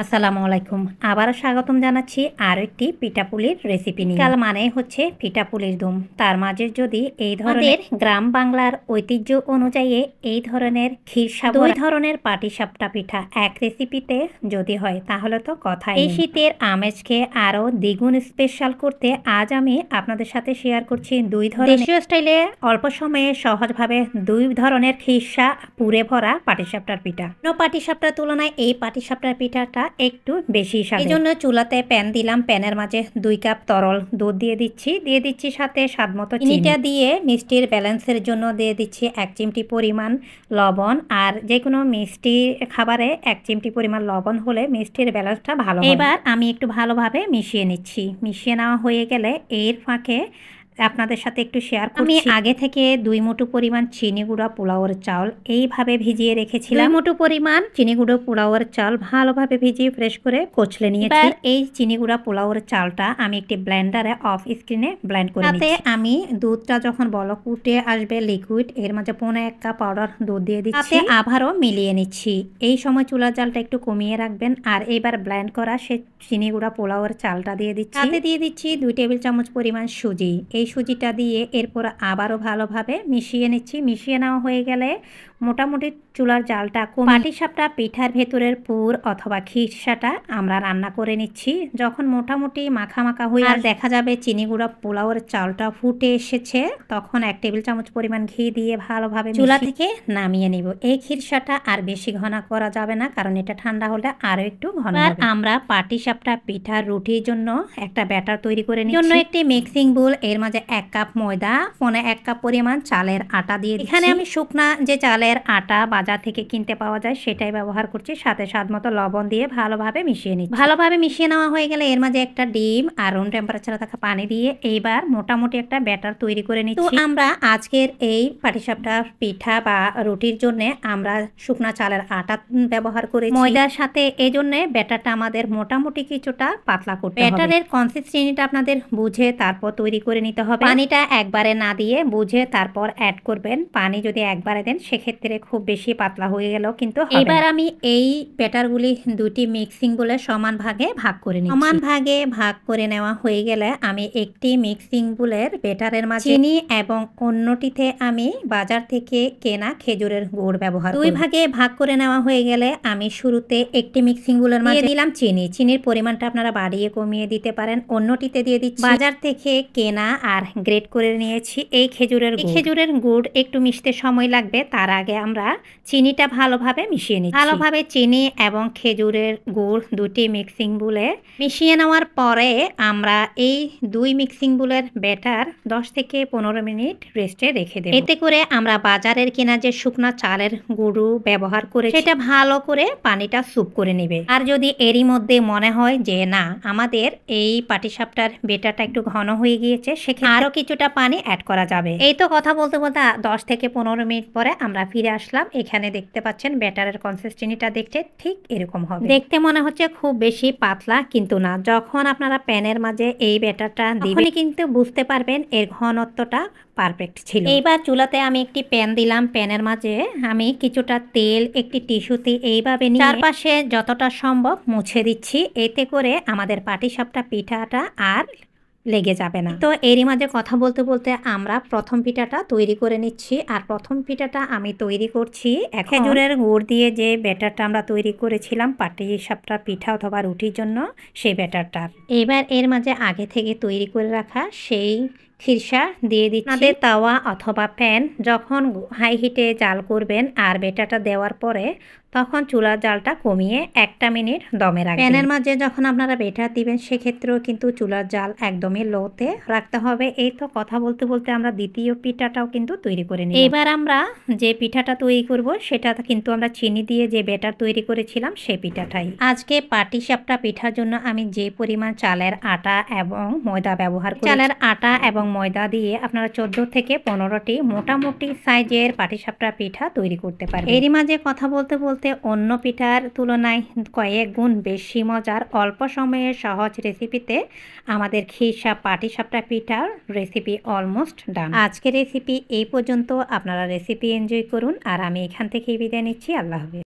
আসসালামু আলাইকুম। আবারও স্বাগতম জানাচ্ছি আরও একটি পিঠাপুলির রেসিপি নিয়ে। কাল মানে হচ্ছে পিঠাপুলির ধুম। তার মাঝে যদি এই ধরনের গ্রাম বাংলার ঐতিহ্য অনুযায়ী এই ধরনের ক্ষীরসাগর, দুই ধরনের পাটিসাপটা পিঠা এক রেসিপিতে যদি হয় তাহলে তো কথাই নেই। এই শীতের আমেজকে আরও দ্বিগুণ স্পেশাল করতে আজ আমি আপনাদের সাথে শেয়ার করছি দুই ধরনের দেশীয় স্টাইলে অল্প সময়ে সহজভাবে দুই ধরনের ক্ষীরসা পুরে ভরা পাটিসাপটার পিঠা। পাটিসাপটার তুলনায় এই পাটিসাপটার পিঠাটা একটু বেশি স্বাদের। এই জন্য চুলাতে প্যান দিলাম, প্যানের মাঝে 2 কাপ তরল দুধ দিয়ে দিচ্ছি সাথে স্বাদমতো চিনিটা দিয়ে মিষ্টির ব্যালেন্সের জন্য দিয়ে দিচ্ছি 1 চিমটি পরিমাণ লবণ। আর যে কোনো মিষ্টি খাবারে 1 চিমটি পরিমাণ লবণ হলে মিষ্টির ব্যালেন্সটা ভালো হয়। এবার আমি একটু ভালোভাবে মিশিয়ে নিচ্ছি। মিশিয়ে নেওয়া হয়ে গেলে এর ফাঁকে আপনাদের সাথে একটু শেয়ার করছি, আমি আগে থেকে 2 মুঠো পরিমাণ চিনি গুঁড়া পোলাওয়ের চাল এইভাবে ভিজিয়ে রেখেছিলাম। 2 মুঠো পরিমাণ চিনি গুঁড়ো পোলাওয়ের চাল ভালোভাবে ভিজিয়ে ফ্রেশ করে কচলে নিয়েছি। এই চিনি গুঁড়া পোলাওয়ের চালটা আমি একটি ব্লেন্ডারে অফ স্ক্রিনে ব্লেন্ড করে নিচ্ছি। তাতে আমি দুধটা যখন বলক উঠে আসবে লিকুইড, এর মাঝে 1.5 কাপ পাউডার দুধ দিয়ে দিচ্ছি। তাতে আবারও মিলিয়ে নিচ্ছি। এই সময় চুলার জালটা একটু কমিয়ে রাখবেন। আর এবার ব্লেন্ড করা সে চিনি গুঁড়া পোলাওয়ের চালটা দিয়ে দিচ্ছি। তাতে দিয়ে দিচ্ছি 2 টেবিল চামচ পরিমাণ সুজি। এই সুজিটা দিয়ে এরপর আবারও ভালোভাবে মিশিয়ে নিচ্ছি। মিশিয়ে নেওয়া হয়ে গেলে মোটামুটি চুলার জালটা কমিয়ে পাটিসাপটা পিঠার ভেতরের পুর অথবা ক্ষীরসাটা আমরা রান্না করে নিচ্ছি। যখন মোটামুটি মাখা মাখা হয়ে আর দেখা যাবে চিনি গুঁড়া পোলাওয়ের চালটা ফুটে এসেছে, তখন 1 টেবিল চামচ পরিমাণ ঘি দিয়ে ভালোভাবে চুলা থেকে নামিয়ে নিব। এই ক্ষীরসাটা আর বেশি ঘন করা যাবে না, কারণ এটা ঠান্ডা হলে আরও একটু ঘন হবে। আমরা পাটিসাপটা পিঠার রুটির জন্য একটা ব্যাটার তৈরি করে নিচ্ছি। জন্য একটি মিক্সিং বোল, এর মাঝে 1 কাপ ময়দা, 1 কাপ পরিমাণ চালের আটা দিয়ে দিচ্ছি। এখানে আমি শুকনা যে চালের আটা বাজার থেকে কিনতে পাওয়া যায় সেটাই ব্যবহার করছি। সাথে স্বাদমতো লবণ দিয়ে ভালোভাবে মিশিয়ে নিচ্ছি। ভালোভাবে মিশিয়ে নেওয়া হয়ে গেলে এর মাঝে একটা ডিম আর রুম টেম্পারেচারে থাকা পানি দিয়ে এইবার মোটামুটি একটা ব্যাটার তৈরি করে নিচ্ছি। তো আমরা আজকের এই পাটিসাপটা পিঠা বা রুটির জন্য আমরা শুকনা চালের আটা ব্যবহার করেছি ময়দার সাথে। এই জন্য ব্যাটারটা আমাদের মোটামুটি কিছুটা পাতলা করতে হবে। ব্যাটারের কনসিস্টেন্সিটা আপনাদের বুঝে তারপর তৈরি করে নিতে হবে। পানিটা একবারে না দিয়ে বুঝে তারপর অ্যাড করবেন। পানি যদি একবারে দেন সেক্ষেত্রে খুব বেশি পাতলা হয়ে গেলেও কিন্তু হবে না। এবার আমি এই ব্যাটারগুলি দুটি মিক্সিং বলে সমান ভাগে ভাগ করে নিচ্ছি। সমান ভাগে ভাগ করে নেওয়া হয়ে গেলে আমি একটি মিক্সিং বুলের ব্যাটারের মাঝে চিনি এবং অন্যটিতে আমি বাজার থেকে কেনা খেজুরের গুড় ব্যবহার করি। 2 ভাগে ভাগ করে নেওয়া হয়ে গেলে আমি শুরুতে একটি মিক্সিং বুলের মাঝে দিলাম চিনির পরিমাণটা আপনারা বাড়িয়ে কমিয়ে দিতে পারেন। অন্যটিতে দিয়ে দিচ্ছি বাজার থেকে কেনা আর গ্রেট করে নিয়েছি এই খেজুরের গুড় একটু মিশতে সময় লাগবে। তার আগে আমরা চিনিটা ভালোভাবে মিশিয়ে নিচ্ছি। ভালোভাবে চিনি এবং খেজুরের গুড় দুটি মিক্সিং বুলে মিশিয়ে নেওয়ার পরে আমরা এই 2 মিক্সিং বুলের ব্যাটার 10 থেকে 15 মিনিট রেস্টে রেখে দেব। এতে করে আমরা বাজারের কেনা যে শুকনা চালের গুঁড়ো ব্যবহার করে সেটা ভালো করে পানিটা স্যুপ করে নেবে। আর যদি এরই মধ্যে মনে হয় যে না আমাদের এই পাটিসাপটার ব্যাটারটা একটু ঘন হয়ে গিয়েছে, সেখানে আরো কিছুটা পানি অ্যাড করা যাবে। এই তো কথা বলতে বলতে 10 থেকে 15 মিনিট পরে আমরা ফিরে আসলাম। এখানে দেখতে পাচ্ছেন ব্যাটারের কনসিস্টেন্সিটা দেখতে ঠিক এরকম হবে। দেখতে মনে হচ্ছে খুব বেশি পাতলা, কিন্তু না। যখন আপনারা প্যানের মাঝে এই ব্যাটারটা দিবেন কিন্তু বুঝতে পারবেন এর ঘনত্বটা পারফেক্ট ছিল। এইবার চুলাতে আমি একটি প্যান দিলাম। প্যানের মাঝে আমি কিছুটা তেল একটি টিস্যুতে এইভাবে নিয়ে চারপাশে যতটা সম্ভব মুছে দিচ্ছি। এতে করে আমাদের পাটিসাপটা পিঠাটা আর লেগে যাবে না। তো এরই মাঝে কথা বলতে বলতে আমরা প্রথম পিঠাটা তৈরি করে নিচ্ছি। আর প্রথম পিঠাটা আমি তৈরি করছি খেজুরের গুড় দিয়ে, যে ব্যাটারটা আমরা তৈরি করেছিলাম পাটিসাপটা পিঠা অথবা রুটির জন্য সেই ব্যাটারটার। এবার এর মাঝে আগে থেকে তৈরি করে রাখা সেই ক্ষীরসা দিয়ে দিচ্ছি। আপনাদের তাওয়া অথবা প্যান যখন হাই হিটে জাল করবেন আর ব্যাটারটা দেওয়ার পরে তখন চুলার জালটা কমিয়ে 1 মিনিট দমে রাখবেন। প্যানের মাঝে যখন আপনারা ব্যাটার দিবেন সেক্ষেত্রেও কিন্তু চুলার জাল একদমই লোতে রাখতে হবে। এই তো কথা বলতে বলতে আমরা দ্বিতীয় পিঠাটাও কিন্তু তৈরি করে নিই। এবার আমরা যে পিঠাটা তৈরি করব সেটা কিন্তু আমরা চিনি দিয়ে যে ব্যাটার তৈরি করেছিলাম সেই পিঠাটাই। আজকে পাটিসাপটা পিঠার জন্য আমি যে পরিমাণ চালের আটা এবং ময়দা ব্যবহার করি, চালের আটা এবং ময়দা দিয়ে আপনারা 14 থেকে 15টি মোটামুটি সাইজের পাটিসাপটা পিঠা তৈরি করতে পারবেন। এরই মাঝে কথা বলতে বলতে অন্য পিঠার তুলনায় কয়েক গুণ বেশি মজার অল্প সময়ে সহজ রেসিপিতে আমাদের ক্ষীরসা পাটিসাপটা পিঠার রেসিপি অলমোস্ট ডান। আজকের রেসিপি এই পর্যন্ত। আপনারা রেসিপি এনজয় করুন আর আমি এখান থেকেই বিদায় নিচ্ছি। আল্লাহ হাফেজ।